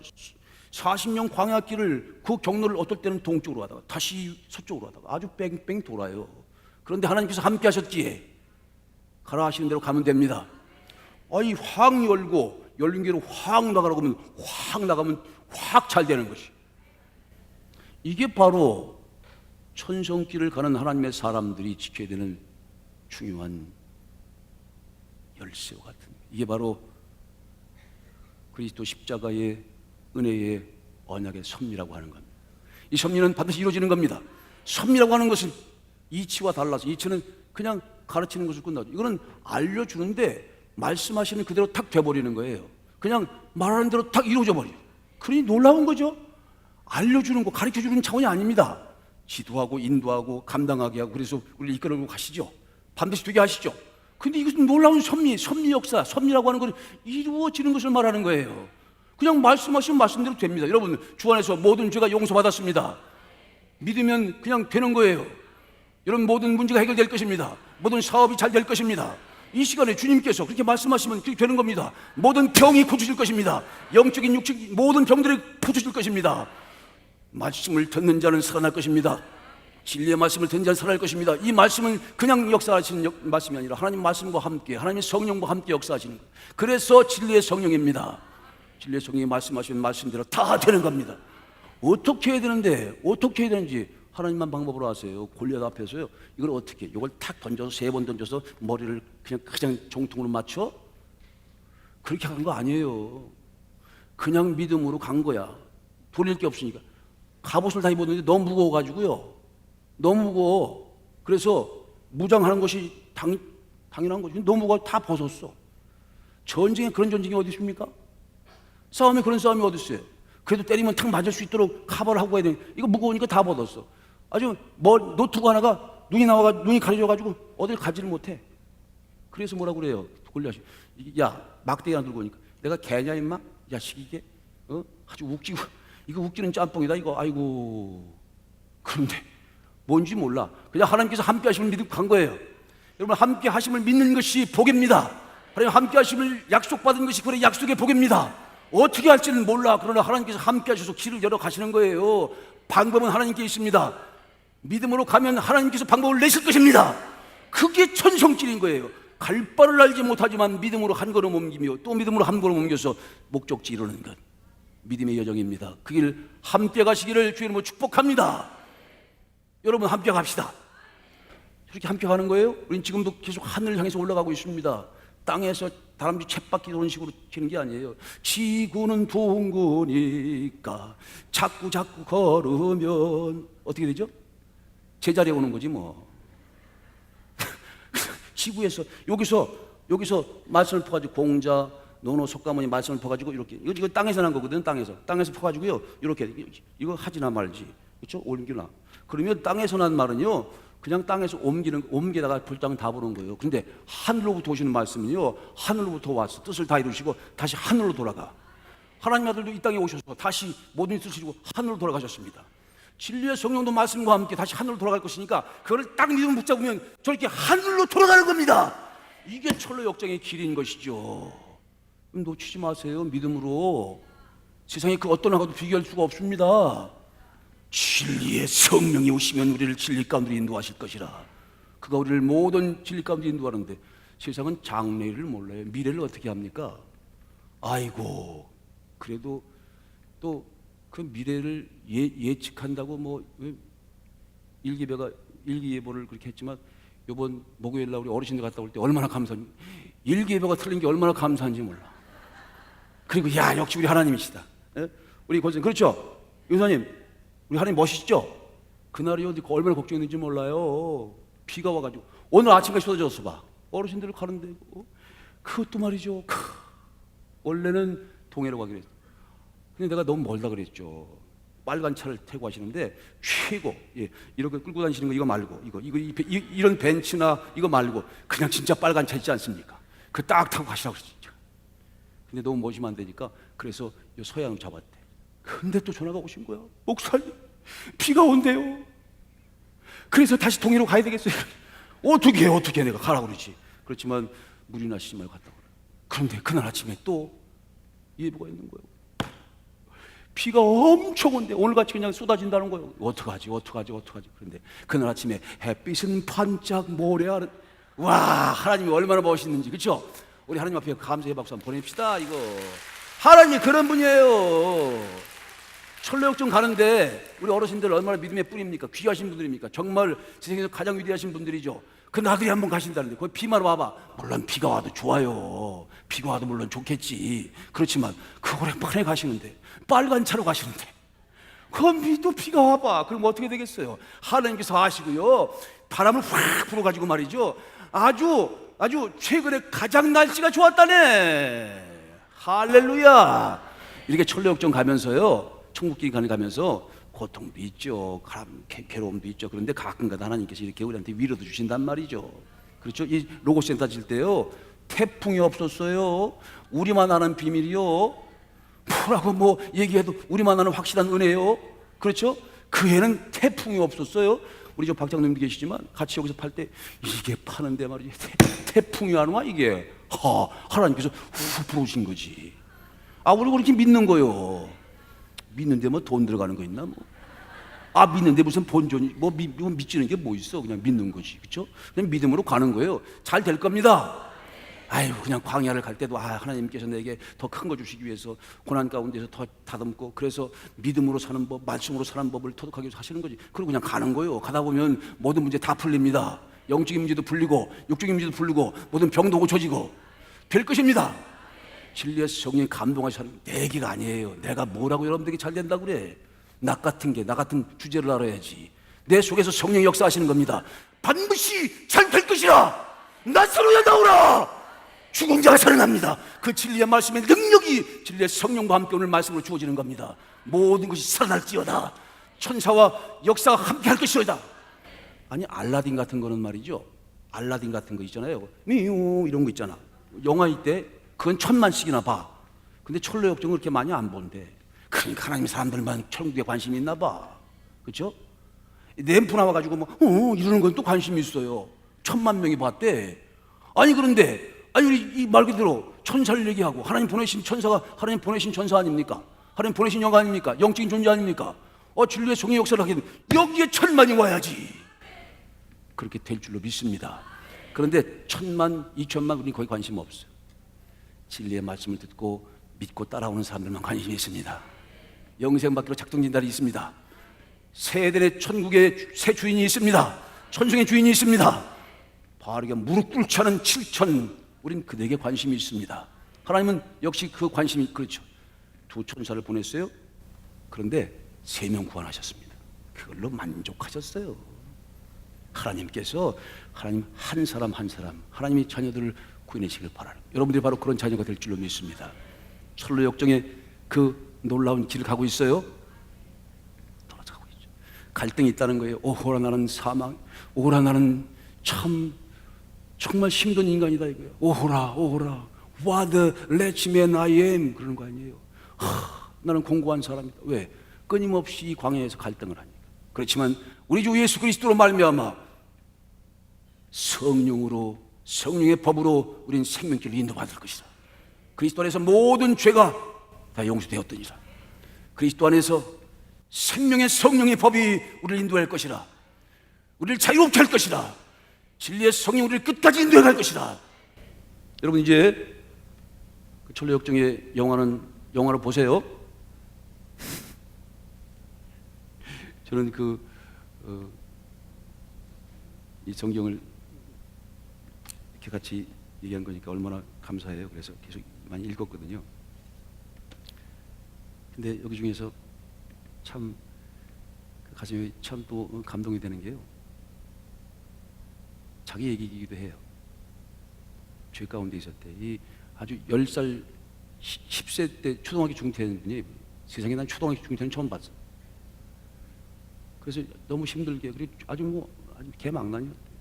Speaker 1: 40년 광야길을 그 경로를 어떨 때는 동쪽으로 가다가 다시 서쪽으로 가다가 아주 뺑뺑 돌아요. 그런데 하나님께서 함께 하셨기에 가라 하시는 대로 가면 됩니다. 아니, 확 열고 열린 길로 확 나가라고 하면 확 나가면 확 잘 되는 것이. 이게 바로 천성길을 가는 하나님의 사람들이 지켜야 되는 중요한 열쇠와 같은, 이게 바로 그리스도 십자가의 은혜의 언약의 섭리라고 하는 겁니다. 이 섭리는 반드시 이루어지는 겁니다. 섭리라고 하는 것은 이치와 달라서, 이치는 그냥 가르치는 것을 끝나죠. 이거는 알려주는데 말씀하시는 그대로 탁 돼버리는 거예요. 그냥 말하는 대로 탁 이루어져 버려요. 그러니 놀라운 거죠. 알려주는 거, 가르쳐주는 차원이 아닙니다. 지도하고 인도하고 감당하게 하고, 그래서 우리를 이끌어가고 가시죠. 반드시 되게 하시죠. 근데 이것은 놀라운 섭리 역사, 섭리라고 하는 것은 이루어지는 것을 말하는 거예요. 그냥 말씀하시면 말씀대로 됩니다. 여러분, 주 안에서 모든 죄가 용서받았습니다. 믿으면 그냥 되는 거예요. 여러분, 모든 문제가 해결될 것입니다. 모든 사업이 잘 될 것입니다. 이 시간에 주님께서 그렇게 말씀하시면 그렇게 되는 겁니다. 모든 병이 고쳐질 것입니다. 영적인 육적인 모든 병들이 고쳐질 것입니다. 말씀을 듣는 자는 살아날 것입니다. 진리의 말씀을 듣는 자는 살아날 것입니다. 이 말씀은 그냥 역사하시는 말씀이 아니라 하나님 말씀과 함께, 하나님의 성령과 함께 역사하시는 거예요. 그래서 진리의 성령입니다. 진리의 성령이 말씀하시는 말씀대로 다 되는 겁니다. 어떻게 해야 되는데, 어떻게 해야 되는지 하나님만 방법으로 아세요. 골리앗 앞에서요, 이걸 어떻게, 이걸 탁 던져서 3번 던져서 머리를 그냥 정통으로 맞춰? 그렇게 한 거 아니에요. 그냥 믿음으로 간 거야. 돌릴 게 없으니까. 갑옷을 다 입었는데 너무 무거워가지고요. 너무 무거워. 그래서 무장하는 것이 당연한 거지. 너무 무거워. 다 벗었어. 전쟁에 그런 전쟁이 어디 있습니까? 싸움에 그런 싸움이 어디 있어요? 그래도 때리면 탁 맞을 수 있도록 커버를 하고 가야 돼. 이거 무거우니까 다 벗었어. 아주 노트북 하나가 눈이 가려져가지고 어딜 가지를 못해. 그래서 뭐라고 그래요? 골리앗이, 야, 막대기 하나 들고 오니까 내가 개냐 임마? 야식 이게 아주 웃기고, 이거 웃기는 짬뽕이다 이거. 아이고. 그런데 뭔지 몰라. 그냥 하나님께서 함께 하심을 믿고 간 거예요. 여러분, 함께 하심을 믿는 것이 복입니다. 하나님 함께 하심을 약속받은 것이 그래 약속의 복입니다. 어떻게 할지는 몰라. 그러나 하나님께서 함께 하셔서 길을 열어 가시는 거예요. 방법은 하나님께 있습니다. 믿음으로 가면 하나님께서 방법을 내실 것입니다. 그게 천성길인 거예요. 갈 바를 알지 못하지만 믿음으로 한 걸음 옮기며 또 믿음으로 한 걸음 옮겨서 목적지 이루는 것, 믿음의 여정입니다. 그 길 함께 가시기를 주의 이름으로 축복합니다. 여러분, 함께 갑시다. 이렇게 함께 가는 거예요. 우리는 지금도 계속 하늘을 향해서 올라가고 있습니다. 땅에서 다람쥐 쳇바퀴 도는 식으로 치는 게 아니에요. 지구는 둥그니까 자꾸 걸으면 어떻게 되죠? 제자리에 오는 거지 뭐. 지구에서 여기서 말씀을 퍼가지고 공자, 노노, 속가모니 말씀을 퍼가지고 이렇게, 이거 땅에서 난 거거든. 땅에서 퍼가지고요, 이렇게 이거 하지나 말지, 그렇죠? 옮기나. 그러면 땅에서 난 말은요, 그냥 땅에서 옮기다가 불땅 다 보는 거예요. 그런데 하늘로부터 오시는 말씀은요, 하늘로부터 와서 뜻을 다 이루시고 다시 하늘로 돌아가. 하나님 아들도 이 땅에 오셔서 다시 모든 뜻을 이루고 하늘로 돌아가셨습니다. 진리의 성령도 말씀과 함께 다시 하늘로 돌아갈 것이니까 그걸 딱 믿음을 붙잡으면 저렇게 하늘로 돌아가는 겁니다. 이게 철로 역정의 길인 것이죠. 놓치지 마세요. 믿음으로 세상에 그 어떤 하고도 비교할 수가 없습니다. 진리의 성령이 오시면 우리를 진리 가운데 인도하실 것이라. 그가 우리를 모든 진리 가운데 인도하는데 세상은 장래를 몰라요. 미래를 어떻게 합니까? 아이고, 그래도 또 그 미래를 예측한다고 뭐 일기예보를 그렇게 했지만 이번 목요일 날 우리 어르신들 갔다 올 때 얼마나 감사한지, 일기예보가 틀린 게 얼마나 감사한지 몰라. 그리고 야, 역시 우리 하나님이시다. 예? 우리 권사님, 그렇죠? 유사님, 우리 하나님 멋있죠? 그날이 어디 얼마나 걱정했는지 몰라요. 비가 와가지고 오늘 아침까지 쏟아졌어 봐. 어르신들 가는데 그것도 말이죠. 원래는 동해로 가기로 했어. 근데 내가 너무 멀다 그랬죠. 빨간 차를 타고 하시는데 최고, 예, 이렇게 끌고 다니시는 거 이거 말고 이런 벤츠나 이거 말고 그냥 진짜 빨간 차 있지 않습니까? 그 딱 타고 가시라고 그랬죠. 근데 너무 멋이면 안 되니까 그래서 서해안을 잡았대. 근데 또 전화가 오신 거야. 목사님, 비가 온대요. 그래서 다시 동해로 가야 되겠어요. 어떻게 내가 가라고 그러지. 그렇지만 물이나 쉬지 말고 갔다 오라. 그런데 그날 아침에 또 예보가 있는 거예요. 비가 엄청 온대. 오늘같이 그냥 쏟아진다는 거예요. 어떡하지. 그런데 그날 아침에 햇빛은 반짝 모래하는, 와, 하나님이 얼마나 멋있는지, 그렇죠? 우리 하나님 앞에 감사의 박수 한번 보냅시다. 이거 하나님이 그런 분이에요. 철로역정 가는데 우리 어르신들 얼마나 믿음의 뿌리입니까? 귀하신 분들입니까? 정말 세상에서 가장 위대하신 분들이죠. 그 나들이 한번 가신다는데 거기 비만 와봐. 물론 비가 와도 좋아요. 비가 와도 물론 좋겠지. 그렇지만 그 오랜만에 가시는데, 빨간 차로 가시는데 또 비가 와봐. 그럼 어떻게 되겠어요? 하나님께서 아시고요, 바람을 확 불어가지고 말이죠, 아주 최근에 가장 날씨가 좋았다네. 할렐루야. 이렇게 철로역정 가면서요, 천국길 가면서 고통도 있죠, 괴로움도 있죠. 그런데 가끔가다 하나님께서 이렇게 우리한테 위로도 주신단 말이죠. 그렇죠? 이 로고센터 질 때요, 태풍이 없었어요. 우리만 아는 비밀이요. 뭐라고 얘기해도 우리만 아는 확실한 은혜요. 그렇죠? 그 해는 태풍이 없었어요. 우리 저 박장님도 계시지만 같이 여기서 팔 때 이게 파는데 말이지, 태풍이 안 와 이게. 하나님께서 후 불어오신 거지. 우리 그렇게 믿는 거요. 믿는데 돈 들어가는 거 있나 믿는데 무슨 본전이 믿지는 게 뭐 있어. 그냥 믿는 거지. 그렇죠? 그냥 믿음으로 가는 거예요. 잘 될 겁니다. 그냥 광야를 갈 때도 하나님께서 내게 더 큰 거 주시기 위해서 고난 가운데서 더 다듬고, 그래서 믿음으로 사는 법, 말씀으로 사는 법을 터득하기 위해서 하시는 거지. 그리고 그냥 가는 거예요. 가다 보면 모든 문제 다 풀립니다. 영적인 문제도 풀리고 육적인 문제도 풀리고 모든 병도 고쳐지고 될 것입니다. 진리의 성령이 감동하시는 내기가 아니에요. 내가 뭐라고 여러분들에게 잘 된다고 그래. 나 같은 주제를 알아야지. 내 속에서 성령이 역사하시는 겁니다. 반드시 잘 될 것이라. 나사로야 나오라. 죽은 자가 살아납니다. 그 진리의 말씀의 능력이 진리의 성령과 함께 오늘 말씀으로 주어지는 겁니다. 모든 것이 살아날지어다. 천사와 역사가 함께 할 것이어다. 알라딘 같은 거는 말이죠, 알라딘 같은 거 있잖아요. 미우 이런 거 있잖아. 영화 있대. 그건 1000만씩이나 봐. 근데 철로역정을 그렇게 많이 안 본대. 그러니까 하나님 사람들만 천국에 관심이 있나 봐. 그렇죠? 램프 나와가지고 이러는 건 또 관심이 있어요. 1000만 명이 봤대. 그런데 이 말 그대로 천사를 얘기하고 하나님 보내신 천사가 하나님 보내신 천사 아닙니까? 하나님 보내신 영가 아닙니까? 영적인 존재 아닙니까? 진리의 성의 역사를 하게 되면 여기에 1000만이 와야지. 그렇게 될 줄로 믿습니다. 그런데 1000만, 2000만 우리 거의 관심 없어요. 진리의 말씀을 듣고 믿고 따라오는 사람들만 관심이 있습니다. 영생 받기로 작동진달이 있습니다. 새 에덴의 천국의 새 주인이 있습니다. 천성의 주인이 있습니다. 바르게 무릎 꿇지 않은 7000, 우린 그들에게 관심이 있습니다. 하나님은 역시 그 관심이, 그렇죠, 2 천사를 보냈어요. 그런데 3명 구원하셨습니다. 그걸로 만족하셨어요. 하나님께서 하나님 한 사람 하나님의 자녀들을 구해내시길 바라는, 여러분들이 바로 그런 자녀가 될 줄로 믿습니다. 철로 역정의 그 놀라운 길을 가고 있어요. 떨어져 가고 있죠. 갈등이 있다는 거예요. 오호라 나는 사망, 오호라 나는 정말 힘든 인간이다 이거예요. 오호라 오호라 what a wretched man I am 그러는 거 아니에요. 나는 공고한 사람이다. 왜? 끊임없이 이 광야에서 갈등을 하니까. 그렇지만 우리 주 예수 그리스도로 말미암아 성령의 법으로 우리는 생명길로 인도받을 것이다. 그리스도 안에서 모든 죄가 다 용서되었더니라. 그리스도 안에서 생명의 성령의 법이 우리를 인도할 것이라. 우리를 자유롭게 할 것이라. 진리의 성령이 우리를 끝까지 인도해 갈 것이라. 여러분 이제 그 철로 역정의 영화를 보세요. 저는 이 성경을 이렇게 같이 얘기한 거니까 얼마나 감사해요. 그래서 계속 많이 읽었거든요. 근데 여기 중에서 참 가슴이 참 또 감동이 되는 게요. 자기 얘기이기도 해요. 죄 가운데 있었대. 이 아주 10살, 10세 때 초등학교 중퇴하는 분이 세상에 난 초등학교 중퇴는 처음 봤어. 그래서 너무 힘들게 그리고 아주 개망난이었대.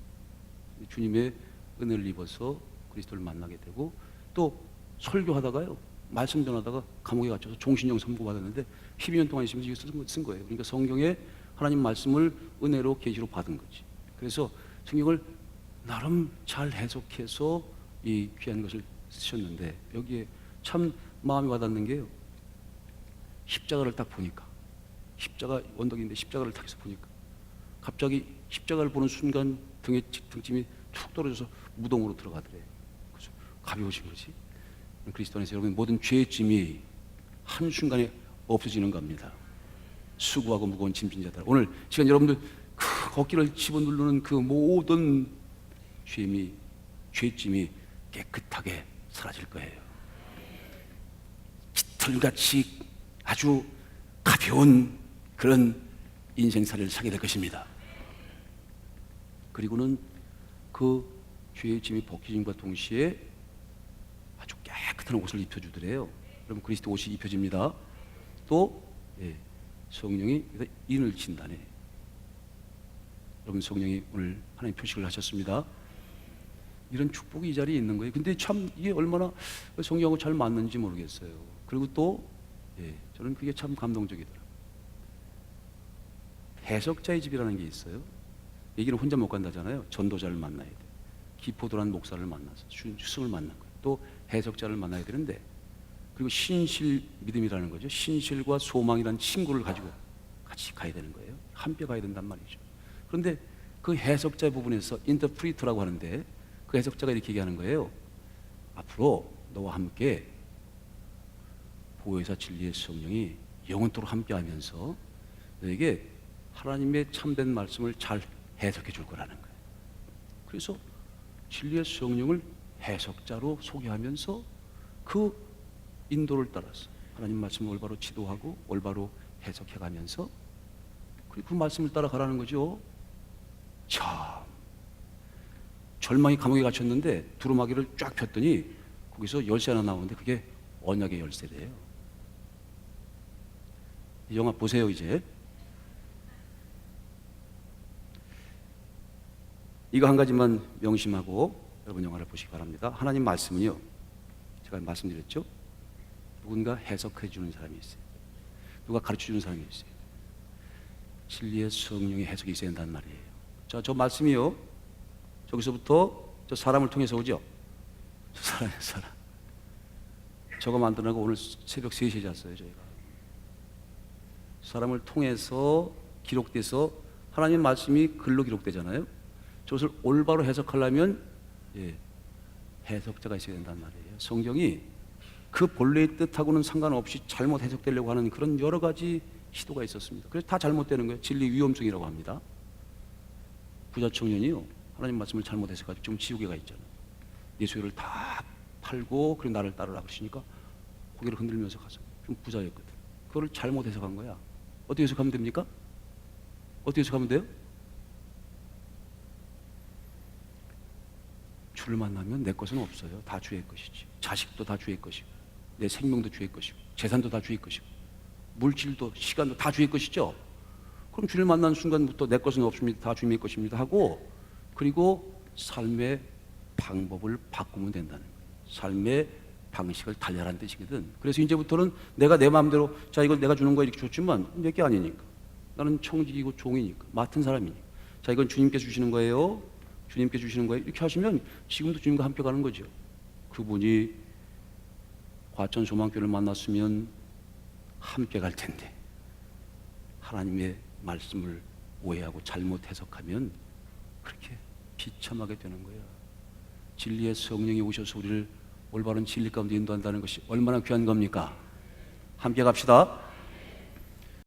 Speaker 1: 주님의 은혜를 입어서 그리스도를 만나게 되고 또 설교하다가요. 말씀 전하다가 감옥에 갇혀서 종신형 선고받았는데 12년 동안 있으면서 이거 쓴 거예요. 그러니까 성경에 하나님 말씀을 은혜로 계시로 받은 거지. 그래서 성경을 나름 잘 해석해서 이 귀한 것을 쓰셨는데 여기에 참 마음이 와닿는 게요. 십자가를 딱 보니까 십자가 언덕인데 십자가를 딱 해서 보니까 갑자기 십자가를 보는 순간 등짐이 툭 떨어져서 무덤으로 들어가더래요. 그래서 가벼워진 거지. 그리스도 안에서 여러분 모든 죄의 짐이 한순간에 없어지는 겁니다. 수고하고 무거운 짐진 자들. 오늘 시간 여러분들 그 어깨를 집어누르는 그 모든 죄짐이 깨끗하게 사라질 거예요. 깃털같이 아주 가벼운 그런 인생살이를 사게 될 것입니다. 그리고는 그 죄의 짐이 벗겨짐과 동시에 아주 깨끗한 옷을 입혀주더래요. 여러분 그리스도 옷이 입혀집니다. 또 성령이 인을 친다네. 여러분 성령이 오늘 하나님 표식을 하셨습니다. 이런 축복이 이 자리에 있는 거예요. 근데 참 이게 얼마나 성경하고 잘 맞는지 모르겠어요. 그리고 또 저는 그게 참 감동적이더라고요. 해석자의 집이라는 게 있어요. 얘기는 혼자 못 간다잖아요. 전도자를 만나야 돼. 기포도란 목사를 만나서 스승을 만난 거예요. 또 해석자를 만나야 되는데 그리고 신실 믿음이라는 거죠. 신실과 소망이라는 친구를 가지고 같이 가야 되는 거예요. 함께 가야 된단 말이죠. 그런데 그 해석자 부분에서 인터프리터라고 하는데 그 해석자가 이렇게 얘기하는 거예요. 앞으로 너와 함께 보혜사 진리의 성령이 영원토록 함께하면서 너에게 하나님의 참된 말씀을 잘 해석해 줄 거라는 거예요. 그래서 진리의 성령을 해석자로 소개하면서 그 인도를 따라서 하나님 말씀을 올바로 지도하고 올바로 해석해가면서 그리고 그 말씀을 따라가라는 거죠. 참 절망이 감옥에 갇혔는데 두루마기를 쫙 폈더니 거기서 열쇠 하나 나오는데 그게 언약의 열쇠래요. 이 영화 보세요. 이제 이거 한 가지만 명심하고 여러분 영화를 보시기 바랍니다. 하나님 말씀은요, 제가 말씀드렸죠, 누군가 해석해 주는 사람이 있어요. 누가 가르쳐 주는 사람이 있어요. 진리의 성령의 해석이 있어야 된다는 말이에요. 자, 저 말씀이요, 저기서부터 저 사람을 통해서 오죠. 저 사람 저거 만들어내고 오늘 새벽 3시에 잤어요. 저희가 사람을 통해서 기록돼서 하나님 말씀이 글로 기록되잖아요. 저것을 올바로 해석하려면 해석자가 있어야 된단 말이에요. 성경이 그 본래의 뜻하고는 상관없이 잘못 해석되려고 하는 그런 여러 가지 시도가 있었습니다. 그래서 다 잘못되는 거예요. 진리 위험성이라고 합니다. 부자 청년이요, 하나님 말씀을 잘못 해석하고 지금 지옥에 가 있잖아요. 내 소유를 다 팔고 그리고 나를 따르라 그러시니까 고개를 흔들면서 가서 좀 부자였거든. 그걸 잘못 해석한 거야. 어떻게 해석하면 됩니까? 어떻게 해석하면 돼요? 주를 만나면 내 것은 없어요. 다 주의 것이지. 자식도 다 주의 것이고, 내 생명도 주의 것이고, 재산도 다 주의 것이고, 물질도 시간도 다 주의 것이죠. 그럼 주님을 만난 순간부터 내 것은 없습니다. 다 주님의 것입니다 하고, 그리고 삶의 방법을 바꾸면 된다는 거예요. 삶의 방식을 달리라는 뜻이거든. 그래서 이제부터는 내가 내 마음대로 자 이걸 내가 주는 거야 이렇게 줬지만 내 게 아니니까. 나는 청직이고 종이니까, 맡은 사람이니까. 자 이건 주님께서 주시는 거예요. 주님께 주시는 거예요. 이렇게 하시면 지금도 주님과 함께 가는 거죠. 그분이 과천소망교를 만났으면 함께 갈 텐데 하나님의 말씀을 오해하고 잘못 해석하면 그렇게 비참하게 되는 거야. 진리의 성령이 오셔서 우리를 올바른 진리 가운데 인도한다는 것이 얼마나 귀한 겁니까? 함께 갑시다.